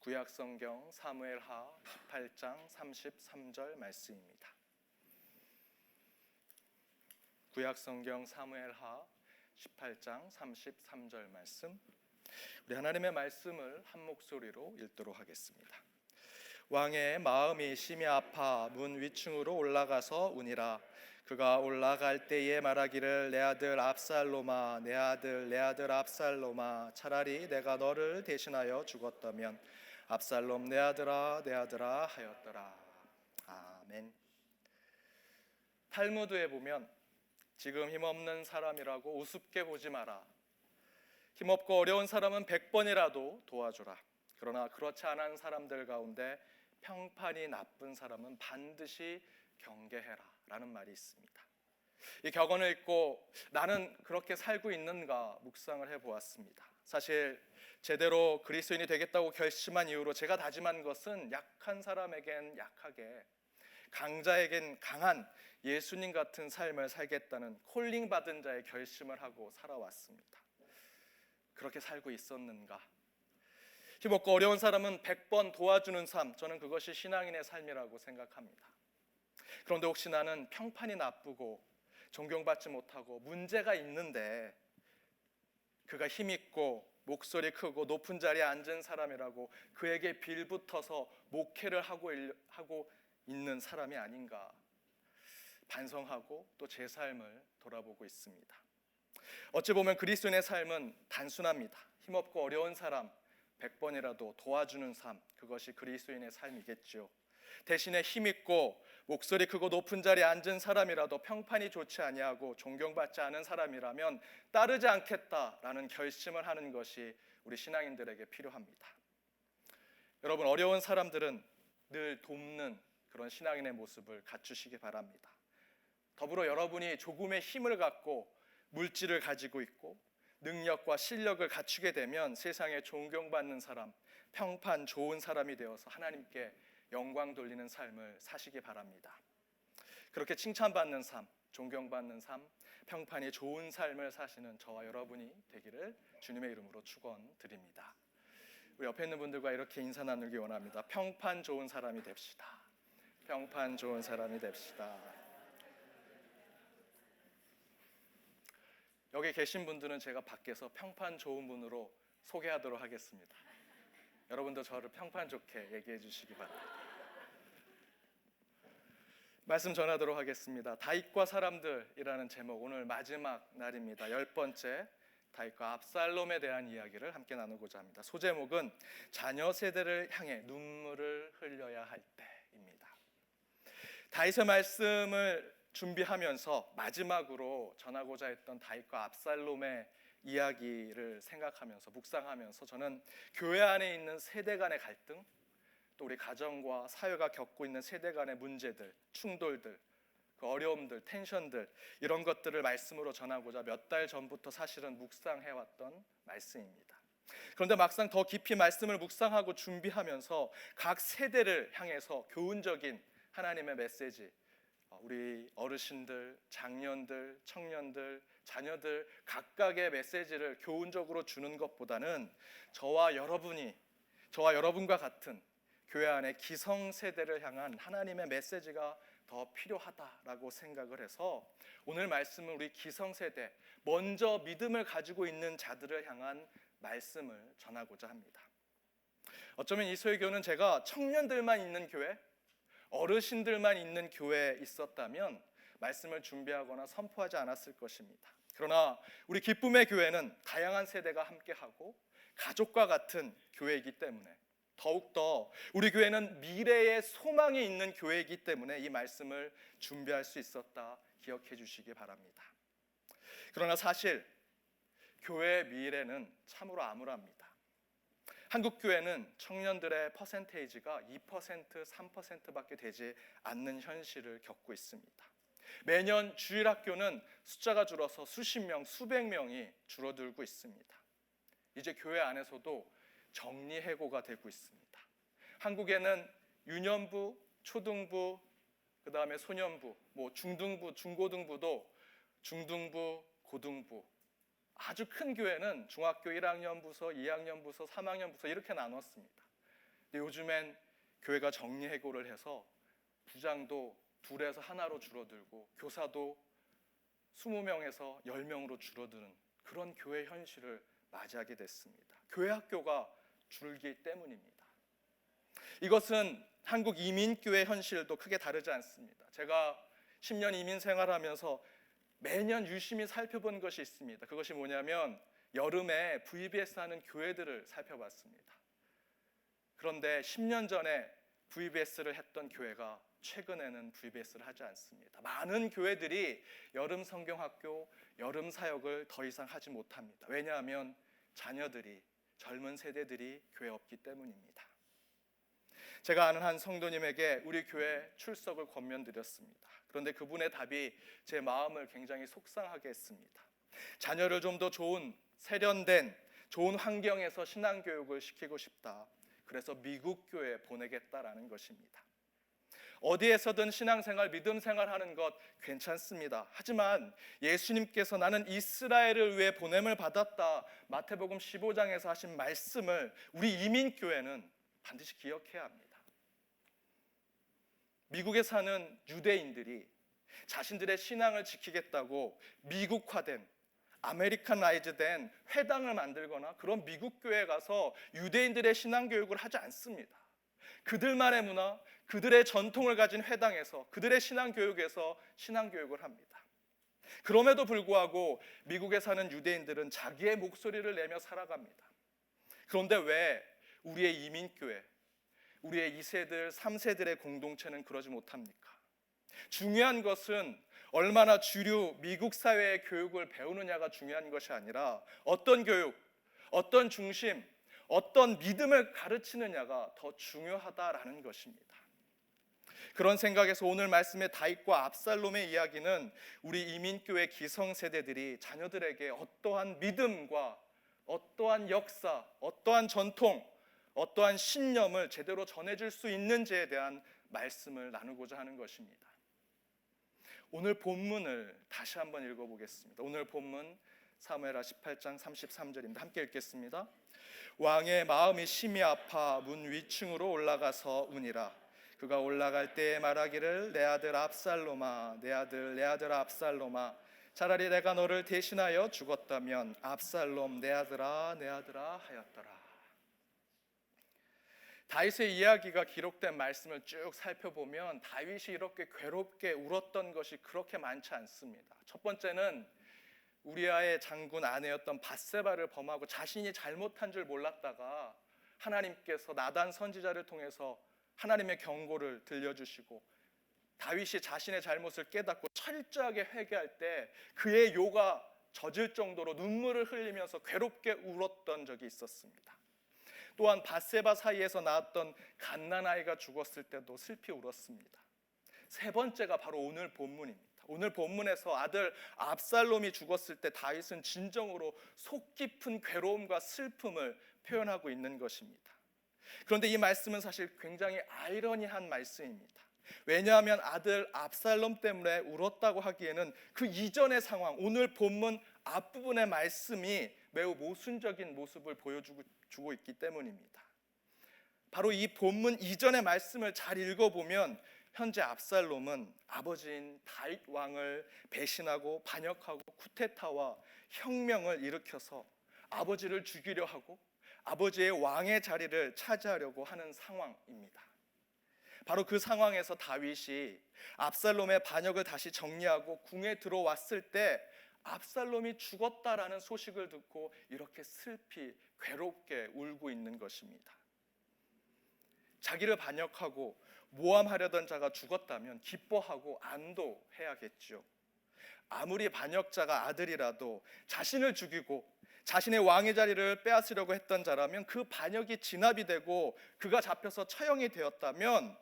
구약성경 사무엘하 18장 33절 말씀입니다. 구약성경 사무엘하 18장 33절 말씀, 우리 하나님의 말씀을 한 목소리로 읽도록 하겠습니다. 왕의 마음이 심히 아파 문 위층으로 올라가서 우니라. 그가 올라갈 때에 말하기를, 내 아들 압살롬아, 내 아들 압살롬아, 차라리 내가 너를 대신하여 죽었다면 압살롬 내 아들아 하였더라. 아멘. 탈무드에 보면 지금 힘없는 사람이라고 우습게 보지 마라. 힘없고 어려운 사람은 100번이라도 도와주라. 그러나 그렇지 않은 사람들 가운데 평판이 나쁜 사람은 반드시 경계해라 라는 말이 있습니다. 이 격언을 읽고 나는 그렇게 살고 있는가 묵상을 해보았습니다. 사실 제대로 그리스도인이 되겠다고 결심한 이후로 제가 다짐한 것은 약한 사람에겐 약하게, 강자에겐 강한 예수님 같은 삶을 살겠다는 콜링 받은 자의 결심을 하고 살아왔습니다. 그렇게 살고 있었는가? 힘없고 어려운 사람은 100번 도와주는 삶, 저는 그것이 신앙인의 삶이라고 생각합니다. 그런데 혹시 나는 평판이 나쁘고 존경받지 못하고 문제가 있는데 그가 힘있고 목소리 크고 높은 자리에 앉은 사람이라고 그에게 빌붙어서 목회를 하고 있는 사람이 아닌가 반성하고 또 제 삶을 돌아보고 있습니다. 어찌 보면 그리스도인의 삶은 단순합니다. 힘없고 어려운 사람 100번이라도 도와주는 삶, 그것이 그리스도인의 삶이겠죠. 대신에 힘있고 목소리 크고 높은 자리에 앉은 사람이라도 평판이 좋지 아니하고 존경받지 않은 사람이라면 따르지 않겠다라는 결심을 하는 것이 우리 신앙인들에게 필요합니다. 여러분, 어려운 사람들은 늘 돕는 그런 신앙인의 모습을 갖추시기 바랍니다. 더불어 여러분이 조금의 힘을 갖고 물질을 가지고 있고 능력과 실력을 갖추게 되면 세상에 존경받는 사람, 평판 좋은 사람이 되어서 하나님께 영광 돌리는 삶을 사시기 바랍니다. 그렇게 칭찬받는 삶, 존경받는 삶, 평판이 좋은 삶을 사시는 저와 여러분이 되기를 주님의 이름으로 축원드립니다. 우리 옆에 있는 분들과 이렇게 인사 나누기 원합니다. 평판 좋은 사람이 됩시다. 평판 좋은 사람이 됩시다. 여기 계신 분들은 제가 밖에서 평판 좋은 분으로 소개하도록 하겠습니다. 여러분도 저를 평판 좋게 얘기해 주시기 바랍니다. 말씀 전하도록 하겠습니다. 다윗과 사람들이라는 제목, 오늘 마지막 날입니다. 10번째 다윗과 압살롬에 대한 이야기를 함께 나누고자 합니다. 소제목은 자녀 세대를 향해 눈물을 흘려야 할 때입니다. 다윗의 말씀을 준비하면서 마지막으로 전하고자 했던 다윗과 압살롬의 이야기를 생각하면서 묵상하면서 저는 교회 안에 있는 세대 간의 갈등, 또 우리 가정과 사회가 겪고 있는 세대 간의 문제들, 충돌들, 그 어려움들, 텐션들, 이런 것들을 말씀으로 전하고자 몇 달 전부터 사실은 묵상해왔던 말씀입니다. 그런데 막상 더 깊이 말씀을 묵상하고 준비하면서 각 세대를 향해서 교훈적인 하나님의 메시지, 우리 어르신들, 장년들, 청년들, 자녀들 각각의 메시지를 교훈적으로 주는 것보다는 저와 여러분과 같은 교회 안에 기성세대를 향한 하나님의 메시지가 더 필요하다라고 생각을 해서 오늘 말씀은 우리 기성세대, 먼저 믿음을 가지고 있는 자들을 향한 말씀을 전하고자 합니다. 어쩌면 이 소유교는 제가 청년들만 있는 교회, 어르신들만 있는 교회에 있었다면 말씀을 준비하거나 선포하지 않았을 것입니다. 그러나 우리 기쁨의 교회는 다양한 세대가 함께하고 가족과 같은 교회이기 때문에, 더욱더 우리 교회는 미래의 소망이 있는 교회이기 때문에 이 말씀을 준비할 수 있었다 기억해 주시기 바랍니다. 그러나 사실 교회의 미래는 참으로 암울합니다. 한국 교회는 청년들의 퍼센테이지가 2%, 3%밖에 되지 않는 현실을 겪고 있습니다. 매년 주일학교는 숫자가 줄어서 수십 명, 수백 명이 줄어들고 있습니다. 이제 교회 안에서도 정리해고가 되고 있습니다. 한국에는 유년부, 초등부, 그 다음에 소년부, 중등부, 중고등부도 중등부, 고등부, 아주 큰 교회는 중학교 1학년 부서, 2학년 부서, 3학년 부서 이렇게 나눴습니다. 근데 요즘엔 교회가 정리해고를 해서 부장도 둘에서 하나로 줄어들고 교사도 20명에서 10명으로 줄어드는 그런 교회 현실을 맞이하게 됐습니다. 교회 학교가 줄기 때문입니다. 이것은 한국 이민교회 현실도 크게 다르지 않습니다. 제가 10년 이민 생활하면서 매년 유심히 살펴본 것이 있습니다. 그것이 뭐냐면 여름에 VBS 하는 교회들을 살펴봤습니다. 그런데 10년 전에 VBS를 했던 교회가 최근에는 VBS를 하지 않습니다. 많은 교회들이 여름 성경학교, 여름 사역을 더 이상 하지 못합니다. 왜냐하면 자녀들이, 젊은 세대들이 교회에 없기 때문입니다. 제가 아는 한 성도님에게 우리 교회 출석을 권면드렸습니다. 그런데 그분의 답이 제 마음을 굉장히 속상하게 했습니다. 자녀를 좀 더 좋은 세련된 좋은 환경에서 신앙교육을 시키고 싶다. 그래서 미국 교회에 보내겠다라는 것입니다. 어디에서든 신앙생활, 믿음생활 하는 것 괜찮습니다. 하지만 예수님께서 나는 이스라엘을 위해 보냄을 받았다, 마태복음 15장에서 하신 말씀을 우리 이민교회는 반드시 기억해야 합니다. 미국에 사는 유대인들이 자신들의 신앙을 지키겠다고 미국화된, 아메리칸라이즈된 회당을 만들거나 그런 미국 교회에 가서 유대인들의 신앙교육을 하지 않습니다. 그들만의 문화, 그들의 전통을 가진 회당에서, 그들의 신앙교육에서 신앙교육을 합니다. 그럼에도 불구하고 미국에 사는 유대인들은 자기의 목소리를 내며 살아갑니다. 그런데 왜 우리의 이민교회, 우리의 2세들, 3세들의 공동체는 그러지 못합니까? 중요한 것은 얼마나 주류 미국 사회의 교육을 배우느냐가 중요한 것이 아니라 어떤 교육, 어떤 중심, 어떤 믿음을 가르치느냐가 더 중요하다라는 것입니다. 그런 생각에서 오늘 말씀의 다윗과 압살롬의 이야기는 우리 이민교회 기성세대들이 자녀들에게 어떠한 믿음과 어떠한 역사, 어떠한 전통, 어떠한 신념을 제대로 전해줄 수 있는지에 대한 말씀을 나누고자 하는 것입니다. 오늘 본문을 다시 한번 읽어보겠습니다. 오늘 본문 사무엘하 18장 33절입니다. 함께 읽겠습니다. 왕의 마음이 심히 아파 문 위층으로 올라가서 우니라. 그가 올라갈 때에 말하기를 내 아들 압살롬아, 내 아들 압살롬아, 차라리 내가 너를 대신하여 죽었다면 압살롬 내 아들아 하였더라. 다윗의 이야기가 기록된 말씀을 쭉 살펴보면 다윗이 이렇게 괴롭게 울었던 것이 그렇게 많지 않습니다. 첫 번째는 우리아의 장군 아내였던 밧세바를 범하고 자신이 잘못한 줄 몰랐다가 하나님께서 나단 선지자를 통해서 하나님의 경고를 들려주시고 다윗이 자신의 잘못을 깨닫고 철저하게 회개할 때 그의 요가 젖을 정도로 눈물을 흘리면서 괴롭게 울었던 적이 있었습니다. 또한 밧세바 사이에서 낳았던 갓난아이가 죽었을 때도 슬피 울었습니다. 세 번째가 바로 오늘 본문입니다. 오늘 본문에서 아들 압살롬이 죽었을 때 다윗은 진정으로 속 깊은 괴로움과 슬픔을 표현하고 있는 것입니다. 그런데 이 말씀은 사실 굉장히 아이러니한 말씀입니다. 왜냐하면 아들 압살롬 때문에 울었다고 하기에는 그 이전의 상황, 오늘 본문 앞부분의 말씀이 매우 모순적인 모습을 보여주고 있기 때문입니다. 바로 이 본문 이전의 말씀을 잘 읽어보면 현재 압살롬은 아버지인 다윗 왕을 배신하고 반역하고 쿠데타와 혁명을 일으켜서 아버지를 죽이려 하고 아버지의 왕의 자리를 차지하려고 하는 상황입니다. 바로 그 상황에서 다윗이 압살롬의 반역을 다시 정리하고 궁에 들어왔을 때 압살롬이 죽었다라는 소식을 듣고 이렇게 슬피 괴롭게 울고 있는 것입니다. 자기를 반역하고 모함하려던 자가 죽었다면 기뻐하고 안도해야겠죠. 아무리 반역자가 아들이라도 자신을 죽이고 자신의 왕의 자리를 빼앗으려고 했던 자라면 그 반역이 진압이 되고 그가 잡혀서 처형이 되었다면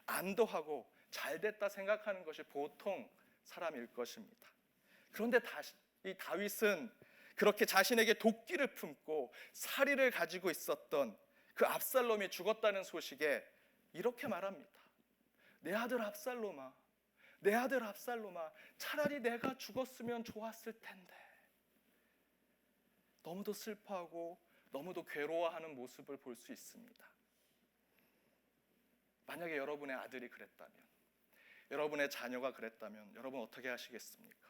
안도하고 잘됐다 생각하는 것이 보통 사람일 것입니다. 그런데 이 다윗은 그렇게 자신에게 도끼를 품고 사리를 가지고 있었던 그 압살롬이 죽었다는 소식에 이렇게 말합니다. 내 아들 압살롬아, 내 아들 압살롬아, 차라리 내가 죽었으면 좋았을 텐데. 너무도 슬퍼하고 너무도 괴로워하는 모습을 볼 수 있습니다. 만약에 여러분의 아들이 그랬다면, 여러분의 자녀가 그랬다면 여러분 어떻게 하시겠습니까?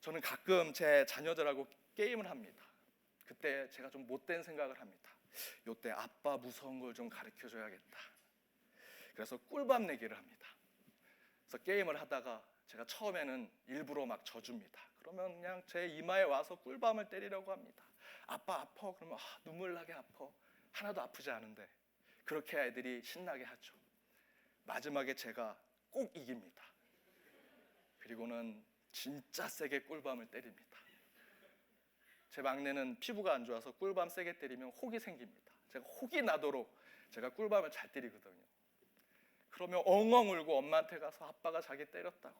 저는 가끔 제 자녀들하고 게임을 합니다. 그때 제가 좀 못된 생각을 합니다. 요때 아빠 무서운 걸 좀 가르쳐줘야겠다. 그래서 꿀밤 내기를 합니다. 그래서 게임을 하다가 제가 처음에는 일부러 막 져줍니다. 그러면 그냥 제 이마에 와서 꿀밤을 때리려고 합니다. 아빠 아파? 그러면 눈물 나게 아파. 하나도 아프지 않은데. 그렇게 애들이 신나게 하죠. 마지막에 제가 꼭 이깁니다. 그리고는 진짜 세게 꿀밤을 때립니다. 제 막내는 피부가 안 좋아서 꿀밤 세게 때리면 혹이 생깁니다. 제가 혹이 나도록 제가 꿀밤을 잘 때리거든요. 그러면 엉엉 울고 엄마한테 가서 아빠가 자기 때렸다고,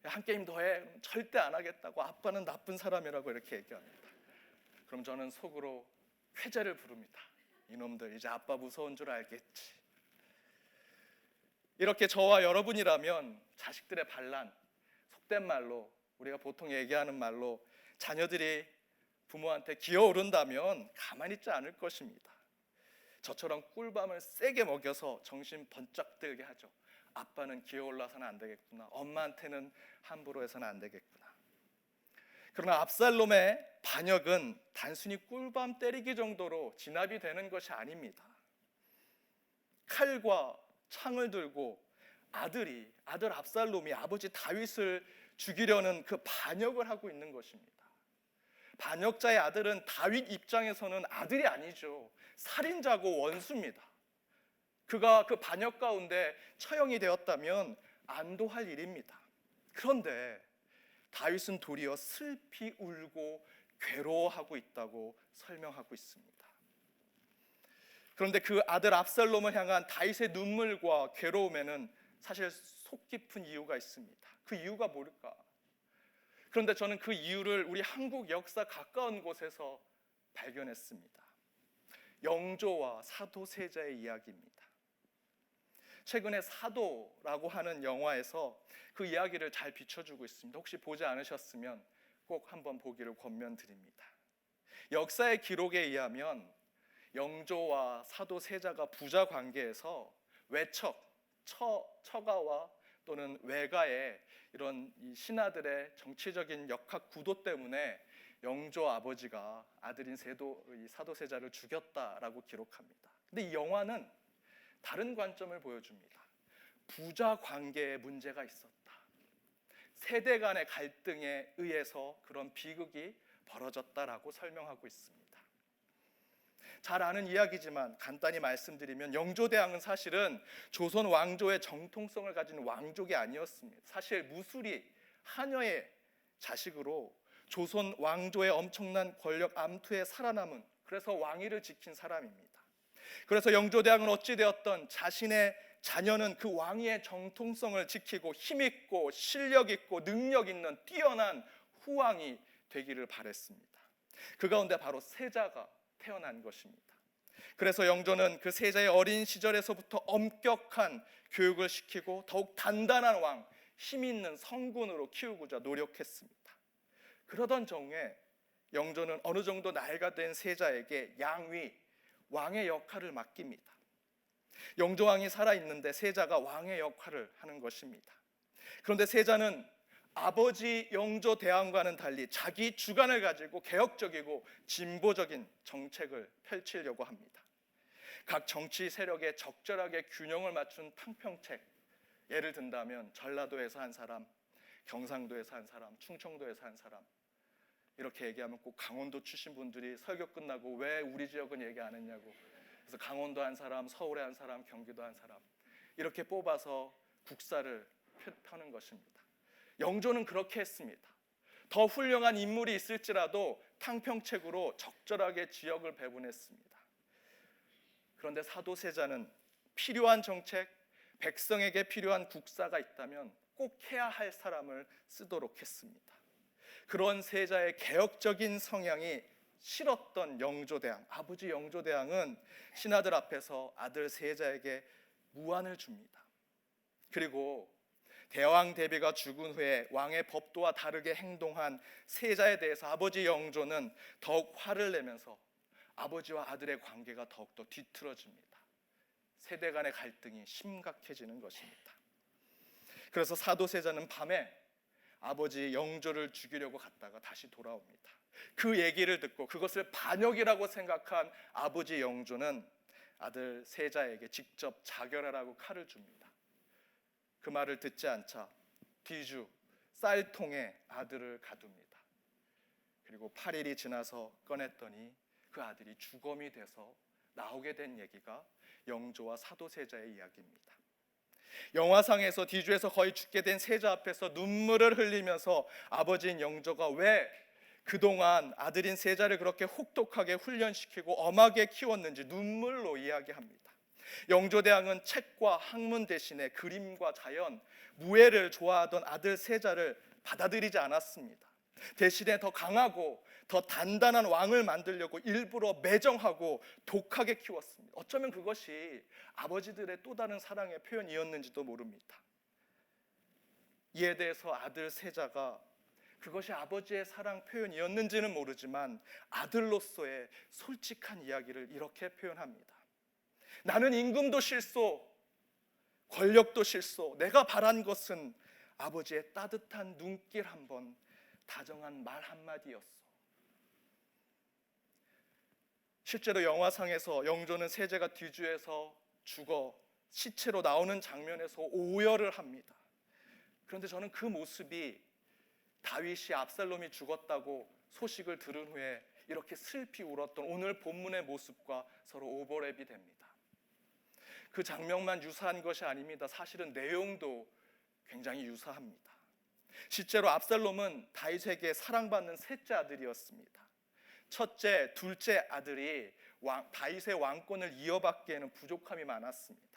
한 게임 더 해. 절대 안 하겠다고, 아빠는 나쁜 사람이라고 이렇게 얘기합니다. 그럼 저는 속으로 회죄를 부릅니다. 이놈들 이제 아빠 무서운 줄 알겠지. 이렇게 저와 여러분이라면 자식들의 반란, 속된 말로 우리가 보통 얘기하는 말로 자녀들이 부모한테 기어오른다면 가만히 있지 않을 것입니다. 저처럼 꿀밤을 세게 먹여서 정신 번쩍 들게 하죠. 아빠는 기어올라서는 안 되겠구나. 엄마한테는 함부로 해서는 안 되겠구나. 그러나 압살롬의 반역은 단순히 꿀밤 때리기 정도로 진압이 되는 것이 아닙니다. 칼과 창을 들고 아들 압살롬이 아버지 다윗을 죽이려는 그 반역을 하고 있는 것입니다. 반역자의 아들은 다윗 입장에서는 아들이 아니죠. 살인자고 원수입니다. 그가 그 반역 가운데 처형이 되었다면 안도할 일입니다. 그런데 다윗은 도리어 슬피 울고 괴로워하고 있다고 설명하고 있습니다. 그런데 그 아들 압살롬을 향한 다윗의 눈물과 괴로움에는 사실 속 깊은 이유가 있습니다. 그 이유가 뭘까? 그런데 저는 그 이유를 우리 한국 역사 가까운 곳에서 발견했습니다. 영조와 사도세자의 이야기입니다. 최근에 사도라고 하는 영화에서 그 이야기를 잘 비춰주고 있습니다. 혹시 보지 않으셨으면 꼭 한번 보기를 권면드립니다. 역사의 기록에 의하면 영조와 사도세자가 부자 관계에서 외척, 처가와 또는 외가의 이런 이 신하들의 정치적인 역학 구도 때문에 영조 아버지가 아들인 사도세자를 죽였다라고 기록합니다. 근데 이 영화는 다른 관점을 보여줍니다. 부자 관계에 문제가 있었다. 세대 간의 갈등에 의해서 그런 비극이 벌어졌다라고 설명하고 있습니다. 잘 아는 이야기지만 간단히 말씀드리면 영조대왕은 사실은 조선 왕조의 정통성을 가진 왕족이 아니었습니다. 사실 무술이 하녀의 자식으로 조선 왕조의 엄청난 권력 암투에 살아남은, 그래서 왕위를 지킨 사람입니다. 그래서 영조대왕은 어찌되었던 자신의 자녀는 그 왕위의 정통성을 지키고 힘있고 실력있고 능력있는 뛰어난 후왕이 되기를 바랬습니다. 그 가운데 바로 세자가 태어난 것입니다. 그래서 영조는 그 세자의 어린 시절에서부터 엄격한 교육을 시키고 더욱 단단한 왕, 힘 있는 성군으로 키우고자 노력했습니다. 그러던 중에 영조는 어느 정도 나이가 된 세자에게 양위, 왕의 역할을 맡깁니다. 영조왕이 살아있는데 세자가 왕의 역할을 하는 것입니다. 그런데 세자는 아버지 영조대왕과는 달리 자기 주관을 가지고 개혁적이고 진보적인 정책을 펼치려고 합니다. 각 정치 세력에 적절하게 균형을 맞춘 탕평책, 예를 든다면 전라도에서 한 사람, 경상도에서 한 사람, 충청도에서 한 사람, 이렇게 얘기하면 꼭 강원도 출신 분들이 설교 끝나고 왜 우리 지역은 얘기 안 했냐고, 그래서 강원도 한 사람, 서울에 한 사람, 경기도 한 사람, 이렇게 뽑아서 국사를 펴는 것입니다. 영조는 그렇게 했습니다. 더 훌륭한 인물이 있을지라도 탕평책으로 적절하게 지역을 배분했습니다. 그런데 사도세자는 필요한 정책, 백성에게 필요한 국사가 있다면 꼭 해야 할 사람을 쓰도록 했습니다. 그런 세자의 개혁적인 성향이 싫었던 영조대왕, 아버지 영조대왕은 신하들 앞에서 아들 세자에게 무안을 줍니다. 그리고 대왕 대비가 죽은 후에 왕의 법도와 다르게 행동한 세자에 대해서 아버지 영조는 더욱 화를 내면서 아버지와 아들의 관계가 더욱더 뒤틀어집니다. 세대 간의 갈등이 심각해지는 것입니다. 그래서 사도세자는 밤에 아버지 영조를 죽이려고 갔다가 다시 돌아옵니다. 그 얘기를 듣고 그것을 반역이라고 생각한 아버지 영조는 아들 세자에게 직접 자결하라고 칼을 줍니다. 그 말을 듣지 않자 뒤주 쌀통에 아들을 가둡니다. 그리고 8일이 지나서 꺼냈더니 그 아들이 주검이 돼서 나오게 된 얘기가 영조와 사도세자의 이야기입니다. 영화상에서 뒤주에서 거의 죽게 된 세자 앞에서 눈물을 흘리면서 아버지인 영조가 왜 그동안 아들인 세자를 그렇게 혹독하게 훈련시키고 엄하게 키웠는지 눈물로 이야기합니다. 영조대왕은 책과 학문 대신에 그림과 자연, 무예를 좋아하던 아들 세자를 받아들이지 않았습니다. 대신에 더 강하고 더 단단한 왕을 만들려고 일부러 매정하고 독하게 키웠습니다. 어쩌면 그것이 아버지들의 또 다른 사랑의 표현이었는지도 모릅니다. 이에 대해서 아들 세자가 그것이 아버지의 사랑 표현이었는지는 모르지만 아들로서의 솔직한 이야기를 이렇게 표현합니다. 나는 임금도 싫소, 권력도 싫소. 내가 바란 것은 아버지의 따뜻한 눈길 한번, 다정한 말 한마디였소. 실제로 영화상에서 영조는 세자가 뒤주에서 죽어 시체로 나오는 장면에서 오열을 합니다. 그런데 저는 그 모습이 다윗이 압살롬이 죽었다고 소식을 들은 후에 이렇게 슬피 울었던 오늘 본문의 모습과 서로 오버랩이 됩니다. 그 장면만 유사한 것이 아닙니다. 사실은 내용도 굉장히 유사합니다. 실제로 압살롬은 다윗에게 사랑받는 셋째 아들이었습니다. 첫째, 둘째 아들이 다윗의 왕권을 이어받기에는 부족함이 많았습니다.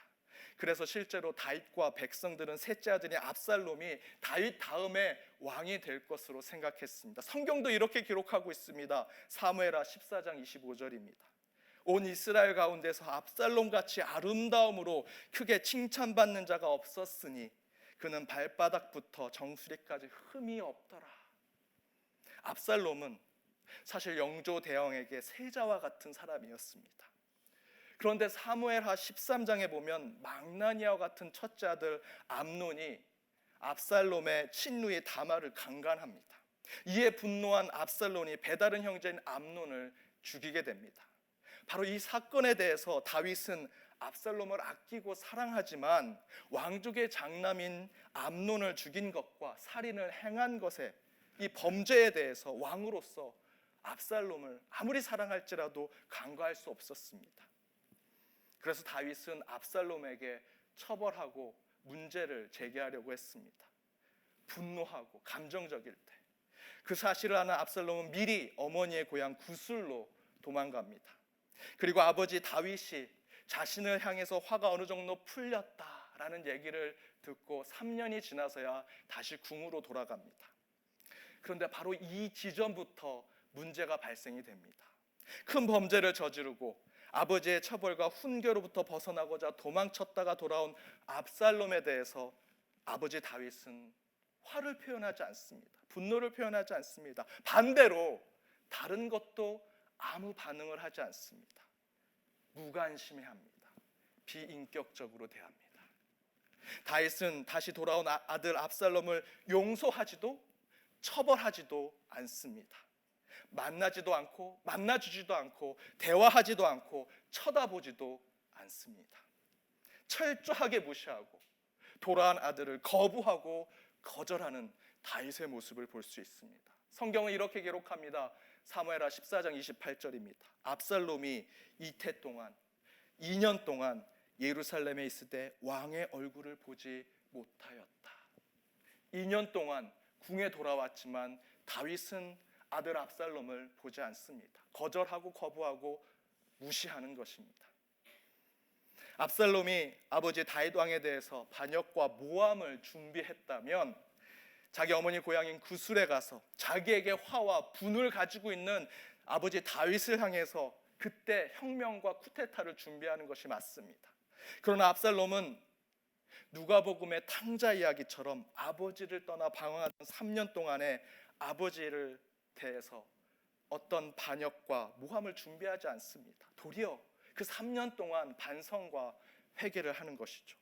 그래서 실제로 다윗과 백성들은 셋째 아들인 압살롬이 다윗 다음에 왕이 될 것으로 생각했습니다. 성경도 이렇게 기록하고 있습니다. 사무엘하 14장 25절입니다. 온 이스라엘 가운데서 압살롬같이 아름다움으로 크게 칭찬받는 자가 없었으니 그는 발바닥부터 정수리까지 흠이 없더라. 압살롬은 사실 영조 대왕에게 세자와 같은 사람이었습니다. 그런데 사무엘하 13장에 보면 망나니아와 같은 첫째 아들 암논이 압살롬의 친누이 다말을 강간합니다. 이에 분노한 압살롬이 배다른 형제인 암논을 죽이게 됩니다. 바로 이 사건에 대해서 다윗은 압살롬을 아끼고 사랑하지만 왕족의 장남인 암논을 죽인 것과 살인을 행한 것에 이 범죄에 대해서 왕으로서 압살롬을 아무리 사랑할지라도 간과할 수 없었습니다. 그래서 다윗은 압살롬에게 처벌하고 문제를 제기하려고 했습니다. 분노하고 감정적일 때 그 사실을 아는 압살롬은 미리 어머니의 고향 구술로 도망갑니다. 그리고 아버지 다윗이 자신을 향해서 화가 어느 정도 풀렸다라는 얘기를 듣고 3년이 지나서야 다시 궁으로 돌아갑니다. 그런데 바로 이 지점부터 문제가 발생이 됩니다. 큰 범죄를 저지르고 아버지의 처벌과 훈계로부터 벗어나고자 도망쳤다가 돌아온 압살롬에 대해서 아버지 다윗은 화를 표현하지 않습니다. 분노를 표현하지 않습니다. 반대로 다른 것도 아무 반응을 하지 않습니다. 무관심해합니다. 비인격적으로 대합니다. 다윗은 다시 돌아온 아들 압살롬을 용서하지도 처벌하지도 않습니다. 만나지도 않고 만나주지도 않고 대화하지도 않고 쳐다보지도 않습니다. 철저하게 무시하고 돌아온 아들을 거부하고 거절하는 다윗의 모습을 볼 수 있습니다. 성경은 이렇게 기록합니다. 사무엘하 14장 28절입니다. 압살롬이 이태 동안 2년 동안 예루살렘에 있을 때 왕의 얼굴을 보지 못하였다. 2년 동안 궁에 돌아왔지만 다윗은 아들 압살롬을 보지 않습니다. 거절하고 거부하고 무시하는 것입니다. 압살롬이 아버지 다윗 왕에 대해서 반역과 모함을 준비했다면 자기 어머니 고향인 구술에 가서 자기에게 화와 분을 가지고 있는 아버지 다윗을 향해서 그때 혁명과 쿠데타를 준비하는 것이 맞습니다. 그러나 압살롬은 누가복음의 탕자 이야기처럼 아버지를 떠나 방황하던 3년 동안에 아버지를 대해서 어떤 반역과 모함을 준비하지 않습니다. 도리어 그 3년 동안 반성과 회개를 하는 것이죠.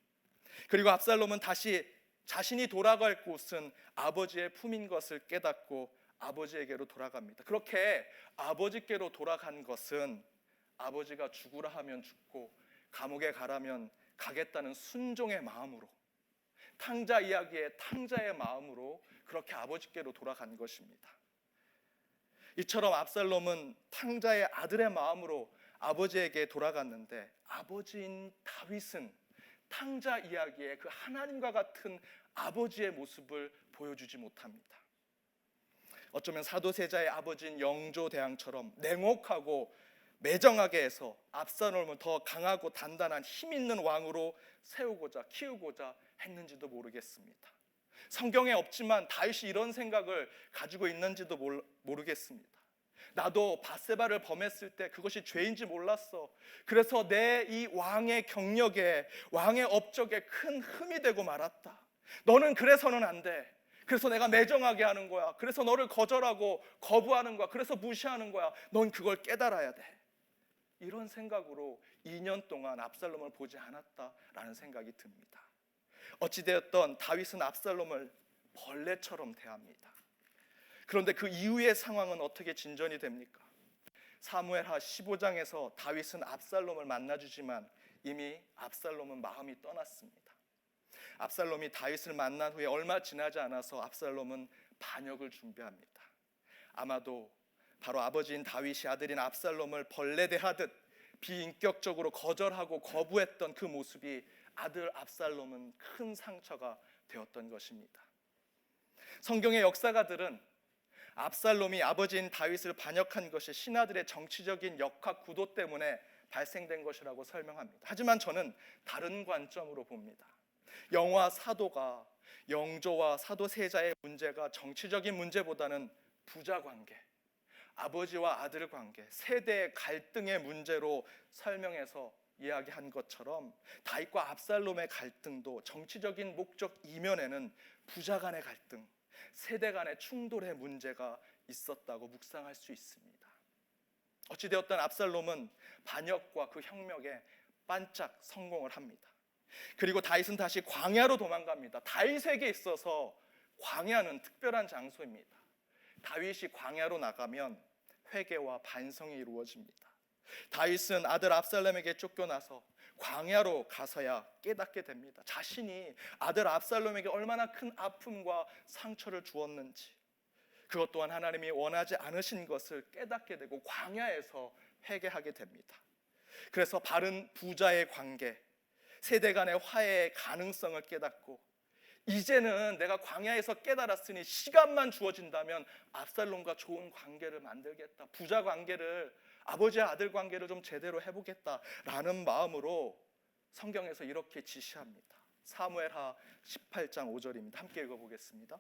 그리고 압살롬은 다시 자신이 돌아갈 곳은 아버지의 품인 것을 깨닫고 아버지에게로 돌아갑니다. 그렇게 아버지께로 돌아간 것은 아버지가 죽으라 하면 죽고 감옥에 가라면 가겠다는 순종의 마음으로, 탕자 이야기의 탕자의 마음으로 그렇게 아버지께로 돌아간 것입니다. 이처럼 압살롬은 탕자의 아들의 마음으로 아버지에게 돌아갔는데, 아버지인 다윗은 탕자 이야기의 그 하나님과 같은 아버지의 모습을 보여주지 못합니다. 어쩌면 사도세자의 아버지인 영조대왕처럼 냉혹하고 매정하게 해서 압살롬을 더 강하고 단단한 힘 있는 왕으로 세우고자 키우고자 했는지도 모르겠습니다. 성경에 없지만 다윗이 이런 생각을 가지고 있는지도 모르겠습니다. 나도 밧세바를 범했을 때 그것이 죄인지 몰랐어. 그래서 내 이 왕의 경력에, 왕의 업적에 큰 흠이 되고 말았다. 너는 그래서는 안 돼. 그래서 내가 매정하게 하는 거야. 그래서 너를 거절하고 거부하는 거야. 그래서 무시하는 거야. 넌 그걸 깨달아야 돼. 이런 생각으로 2년 동안 압살롬을 보지 않았다라는 생각이 듭니다. 어찌되었던 다윗은 압살롬을 벌레처럼 대합니다. 그런데 그 이후의 상황은 어떻게 진전이 됩니까? 사무엘하 15장에서 다윗은 압살롬을 만나주지만 이미 압살롬은 마음이 떠났습니다. 압살롬이 다윗을 만난 후에 얼마 지나지 않아서 압살롬은 반역을 준비합니다. 아마도 바로 아버지인 다윗이 아들인 압살롬을 벌레 대하듯 비인격적으로 거절하고 거부했던 그 모습이 아들 압살롬은 큰 상처가 되었던 것입니다. 성경의 역사가들은 압살롬이 아버지인 다윗을 반역한 것이 신하들의 정치적인 역학 구도 때문에 발생된 것이라고 설명합니다. 하지만 저는 다른 관점으로 봅니다. 영화 사도가 영조와 사도세자의 문제가 정치적인 문제보다는 부자 관계, 아버지와 아들 관계, 세대의 갈등의 문제로 설명해서 이야기한 것처럼 다윗과 압살롬의 갈등도 정치적인 목적 이면에는 부자 간의 갈등, 세대 간의 충돌의 문제가 있었다고 묵상할 수 있습니다. 어찌되었든 압살롬은 반역과 그 혁명에 반짝 성공을 합니다. 그리고 다윗은 다시 광야로 도망갑니다. 다윗에게 있어서 광야는 특별한 장소입니다. 다윗이 광야로 나가면 회개와 반성이 이루어집니다. 다윗은 아들 압살롬에게 쫓겨나서 광야로 가서야 깨닫게 됩니다. 자신이 아들 압살롬에게 얼마나 큰 아픔과 상처를 주었는지, 그것 또한 하나님이 원하지 않으신 것을 깨닫게 되고 광야에서 회개하게 됩니다. 그래서 바른 부자의 관계, 세대 간의 화해의 가능성을 깨닫고, 이제는 내가 광야에서 깨달았으니 시간만 주어진다면 압살롬과 좋은 관계를 만들겠다, 부자 관계를, 아버지와 아들 관계를 좀 제대로 해보겠다라는 마음으로 성경에서 이렇게 지시합니다. 사무엘하 18장 5절입니다. 함께 읽어보겠습니다.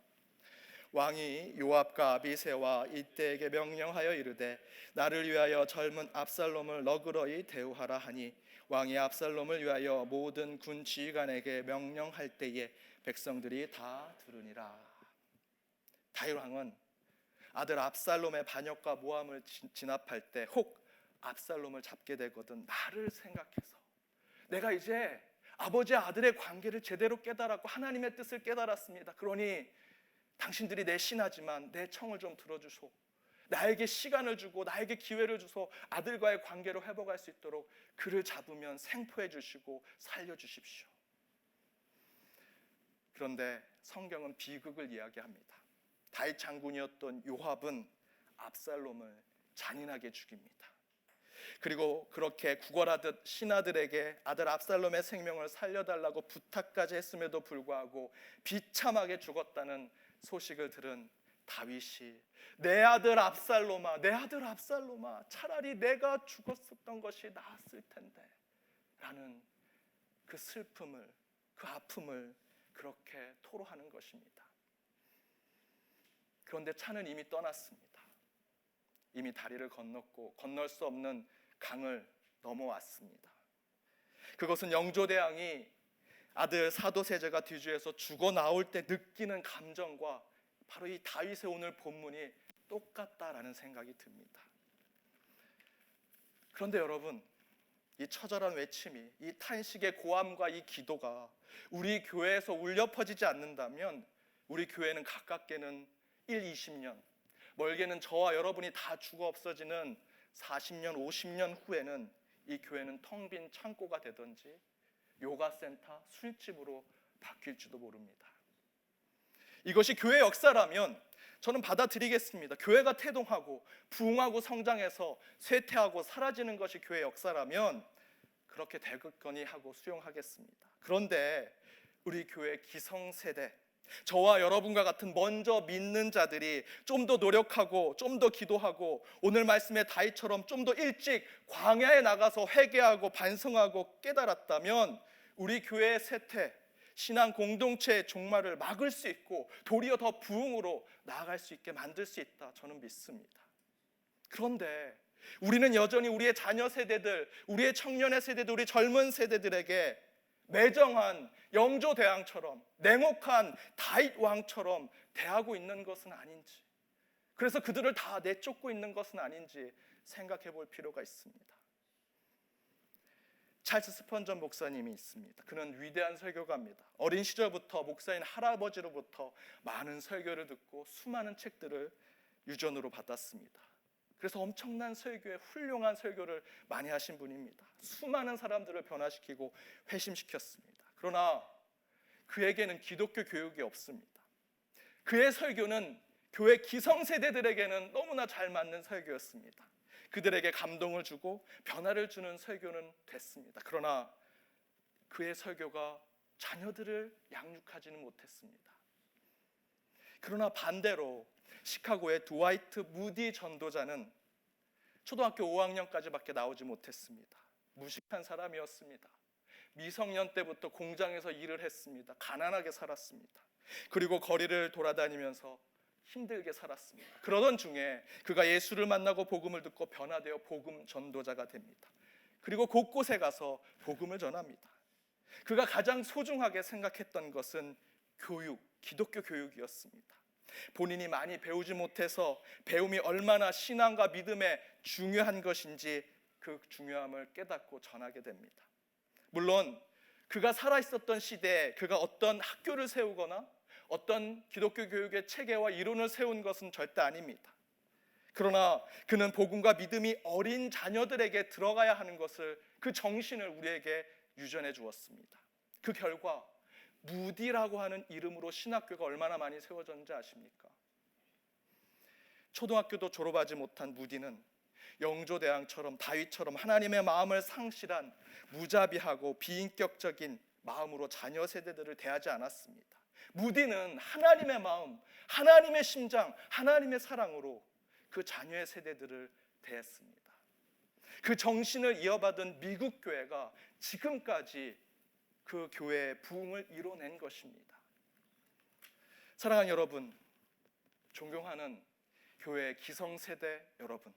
왕이 요압과 아비새와 이때에게 명령하여 이르되 나를 위하여 젊은 압살롬을 너그러이 대우하라 하니 왕이 압살롬을 위하여 모든 군 지휘관에게 명령할 때에 백성들이 다 들으니라. 다윗 왕은 아들 압살롬의 반역과 모함을 진압할 때 혹 압살롬을 잡게 되거든 나를 생각해서, 내가 이제 아버지와 아들의 관계를 제대로 깨달았고 하나님의 뜻을 깨달았습니다. 그러니 당신들이 내 신하지만 내 청을 좀 들어주소. 나에게 시간을 주고 나에게 기회를 주소. 아들과의 관계로 회복할 수 있도록 그를 잡으면 생포해 주시고 살려주십시오. 그런데 성경은 비극을 이야기합니다. 다윗 장군이었던 요압은 압살롬을 잔인하게 죽입니다. 그리고 그렇게 구걸하듯 신하들에게 아들 압살롬의 생명을 살려달라고 부탁까지 했음에도 불구하고 비참하게 죽었다는 소식을 들은 다윗이 내 아들 압살롬아, 내 아들 압살롬아, 차라리 내가 죽었었던 것이 나았을 텐데 라는 그 슬픔을, 그 아픔을 그렇게 토로하는 것입니다. 그런데 차는 이미 떠났습니다. 이미 다리를 건넜고 건널 수 없는 강을 넘어왔습니다. 그것은 영조대왕이 아들 사도세자가 뒤주에서 죽어 나올 때 느끼는 감정과 바로 이 다윗의 오늘 본문이 똑같다라는 생각이 듭니다. 그런데 여러분, 이 처절한 외침이, 이 탄식의 고함과 이 기도가 우리 교회에서 울려 퍼지지 않는다면 우리 교회는 가깝게는 20년, 멀게는 저와 여러분이 다 죽어 없어지는 40년, 50년 후에는 이 교회는 텅 빈 창고가 되든지 요가센터, 술집으로 바뀔지도 모릅니다. 이것이 교회 역사라면 저는 받아들이겠습니다. 교회가 태동하고 부흥하고 성장해서 쇠퇴하고 사라지는 것이 교회 역사라면 그렇게 되겠거니 하고 수용하겠습니다. 그런데 우리 교회 기성세대, 저와 여러분과 같은 먼저 믿는 자들이 좀 더 노력하고 좀 더 기도하고 오늘 말씀의 다윗처럼 좀 더 일찍 광야에 나가서 회개하고 반성하고 깨달았다면 우리 교회의 쇠퇴, 신앙 공동체의 종말을 막을 수 있고 도리어 더 부흥으로 나아갈 수 있게 만들 수 있다, 저는 믿습니다. 그런데 우리는 여전히 우리의 자녀 세대들, 우리의 청년의 세대들, 우리 젊은 세대들에게 매정한 영조대왕처럼, 냉혹한 다윗 왕처럼 대하고 있는 것은 아닌지, 그래서 그들을 다 내쫓고 있는 것은 아닌지 생각해 볼 필요가 있습니다. 찰스 스펀전 목사님이 있습니다. 그는 위대한 설교가입니다. 어린 시절부터 목사인 할아버지로부터 많은 설교를 듣고 수많은 책들을 유전으로 받았습니다. 그래서 엄청난 설교에 훌륭한 설교를 많이 하신 분입니다. 수많은 사람들을 변화시키고 회심시켰습니다. 그러나 그에게는 기독교 교육이 없습니다. 그의 설교는 교회 기성세대들에게는 너무나 잘 맞는 설교였습니다. 그들에게 감동을 주고 변화를 주는 설교는 됐습니다. 그러나 그의 설교가 자녀들을 양육하지는 못했습니다. 그러나 반대로 시카고의 드와이트 무디 전도자는 초등학교 5학년까지밖에 나오지 못했습니다. 무식한 사람이었습니다. 미성년 때부터 공장에서 일을 했습니다. 가난하게 살았습니다. 그리고 거리를 돌아다니면서 힘들게 살았습니다. 그러던 중에 그가 예수를 만나고 복음을 듣고 변화되어 복음 전도자가 됩니다. 그리고 곳곳에 가서 복음을 전합니다. 그가 가장 소중하게 생각했던 것은 교육, 기독교 교육이었습니다. 본인이 많이 배우지 못해서 배움이 얼마나 신앙과 믿음에 중요한 것인지 그 중요함을 깨닫고 전하게 됩니다. 물론 그가 살아있었던 시대에 그가 어떤 학교를 세우거나 어떤 기독교 교육의 체계와 이론을 세운 것은 절대 아닙니다. 그러나 그는 복음과 믿음이 어린 자녀들에게 들어가야 하는 것을, 그 정신을 우리에게 유전해 주었습니다. 그 결과 무디라고 하는 이름으로 신학교가 얼마나 많이 세워졌는지 아십니까? 초등학교도 졸업하지 못한 무디는 영조대왕처럼 다윗처럼 하나님의 마음을 상실한 무자비하고 비인격적인 마음으로 자녀 세대들을 대하지 않았습니다. 무디는 하나님의 마음, 하나님의 심장, 하나님의 사랑으로 그 자녀의 세대들을 대했습니다. 그 정신을 이어받은 미국 교회가 지금까지 그 교회의 부흥을 이뤄낸 것입니다. 사랑하는 여러분, 존경하는 교회의 기성세대 여러분,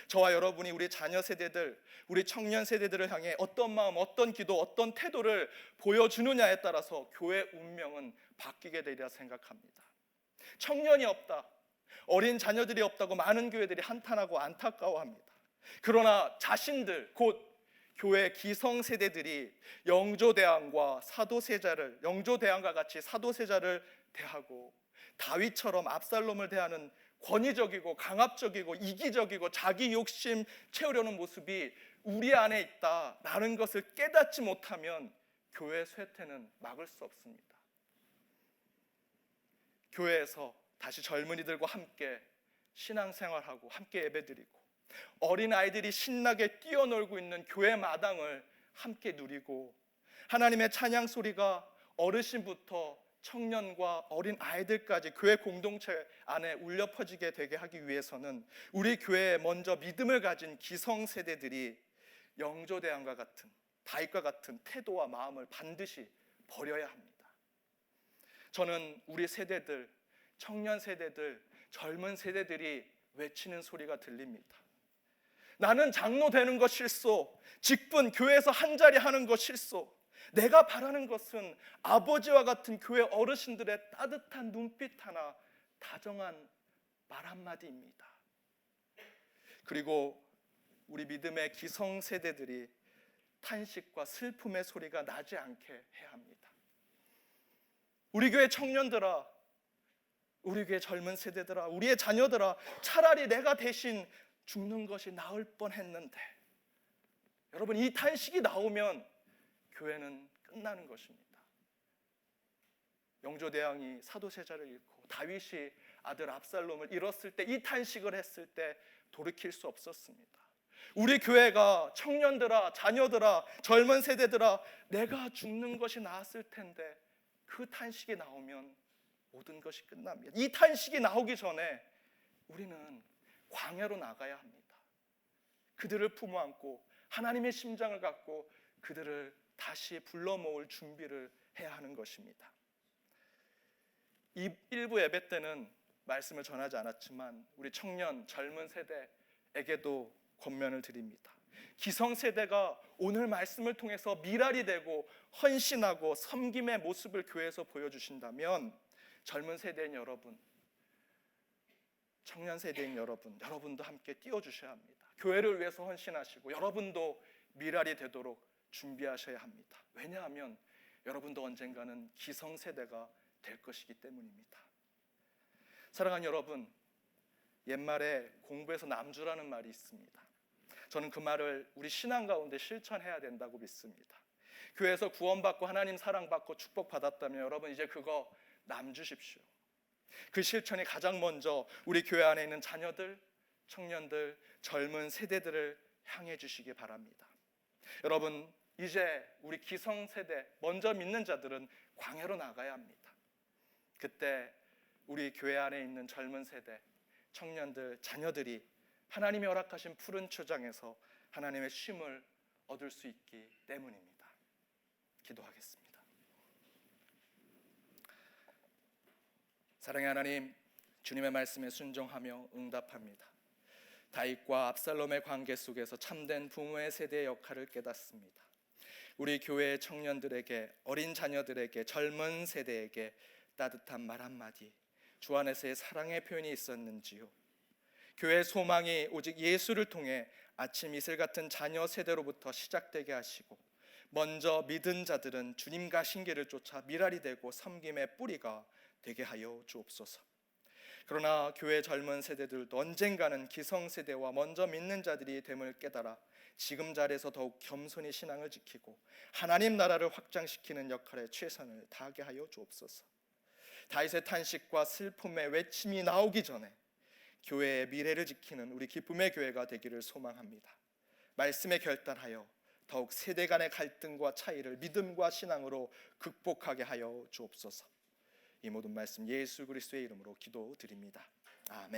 저와 여러분이 우리 자녀 세대들, 우리 청년 세대들을 향해 어떤 마음, 어떤 기도, 어떤 태도를 보여주느냐에 따라서 교회의 운명은 바뀌게 되리라 생각합니다. 청년이 없다, 어린 자녀들이 없다고 많은 교회들이 한탄하고 안타까워합니다. 그러나 자신들, 곧 교회 기성세대들이 영조대왕과 사도세자를, 영조대왕과 같이 사도세자를 대하고 다윗처럼 압살롬을 대하는 권위적이고 강압적이고 이기적이고 자기 욕심 채우려는 모습이 우리 안에 있다라는 것을 깨닫지 못하면 교회의 쇠퇴는 막을 수 없습니다. 교회에서 다시 젊은이들과 함께 신앙생활하고 함께 예배드리고 어린 아이들이 신나게 뛰어놀고 있는 교회 마당을 함께 누리고 하나님의 찬양 소리가 어르신부터 청년과 어린 아이들까지 교회 공동체 안에 울려 퍼지게 되게 하기 위해서는 우리 교회에 먼저 믿음을 가진 기성세대들이 영조대왕과 같은, 다윗과 같은 태도와 마음을 반드시 버려야 합니다. 저는 우리 세대들, 청년 세대들, 젊은 세대들이 외치는 소리가 들립니다. 나는 장로 되는 것 싫소. 직분 교회에서 한 자리 하는 것 싫소. 내가 바라는 것은 아버지와 같은 교회 어르신들의 따뜻한 눈빛 하나, 다정한 말 한마디입니다. 그리고 우리 믿음의 기성세대들이 탄식과 슬픔의 소리가 나지 않게 해야 합니다. 우리 교회 청년들아, 우리 교회 젊은 세대들아, 우리의 자녀들아, 차라리 내가 대신 죽는 것이 나을 뻔했는데, 여러분, 이 탄식이 나오면 교회는 끝나는 것입니다. 영조대왕이 사도세자를 잃고 다윗이 아들 압살롬을 잃었을 때, 이 탄식을 했을 때 돌이킬 수 없었습니다. 우리 교회가 청년들아, 자녀들아, 젊은 세대들아, 내가 죽는 것이 나았을 텐데, 그 탄식이 나오면 모든 것이 끝납니다. 이 탄식이 나오기 전에 우리는 광야로 나가야 합니다. 그들을 품어 안고 하나님의 심장을 갖고 그들을 다시 불러 모을 준비를 해야 하는 것입니다. 이 일부 예배 때는 말씀을 전하지 않았지만 우리 청년, 젊은 세대에게도 권면을 드립니다. 기성세대가 오늘 말씀을 통해서 미랄이 되고 헌신하고 섬김의 모습을 교회에서 보여주신다면, 젊은 세대인 여러분, 청년 세대인 여러분, 여러분도 함께 띄워주셔야 합니다. 교회를 위해서 헌신하시고 여러분도 미랄이 되도록 준비하셔야 합니다. 왜냐하면 여러분도 언젠가는 기성세대가 될 것이기 때문입니다. 사랑하는 여러분, 옛말에 공부에서 남주라는 말이 있습니다. 저는 그 말을 우리 신앙 가운데 실천해야 된다고 믿습니다. 교회에서 구원받고 하나님 사랑받고 축복받았다면 여러분 이제 그거 남주십시오. 그 실천이 가장 먼저 우리 교회 안에 있는 자녀들, 청년들, 젊은 세대들을 향해 주시기 바랍니다. 여러분, 이제 우리 기성세대, 먼저 믿는 자들은 광야로 나가야 합니다. 그때 우리 교회 안에 있는 젊은 세대, 청년들, 자녀들이 하나님이 허락하신 푸른 초장에서 하나님의 쉼을 얻을 수 있기 때문입니다. 기도하겠습니다. 사랑의 하나님, 주님의 말씀에 순종하며 응답합니다. 다윗과 압살롬의 관계 속에서 참된 부모의 세대의 역할을 깨닫습니다. 우리 교회의 청년들에게, 어린 자녀들에게, 젊은 세대에게 따뜻한 말 한마디, 주 안에서의 사랑의 표현이 있었는지요? 교회의 소망이 오직 예수를 통해 아침 이슬 같은 자녀 세대로부터 시작되게 하시고, 먼저 믿은 자들은 주님 가신 길을 쫓아 미랄이 되고 섬김의 뿌리가 되게 하여 주옵소서. 그러나 교회 젊은 세대들도 언젠가는 기성세대와 먼저 믿는 자들이 됨을 깨달아 지금 자리에서 더욱 겸손히 신앙을 지키고 하나님 나라를 확장시키는 역할에 최선을 다하게 하여 주옵소서. 다윗의 탄식과 슬픔의 외침이 나오기 전에 교회의 미래를 지키는 우리 기쁨의 교회가 되기를 소망합니다. 말씀에 결단하여 더욱 세대 간의 갈등과 차이를 믿음과 신앙으로 극복하게 하여 주옵소서. 이 모든 말씀 예수 그리스도의 이름으로 기도드립니다. 아멘.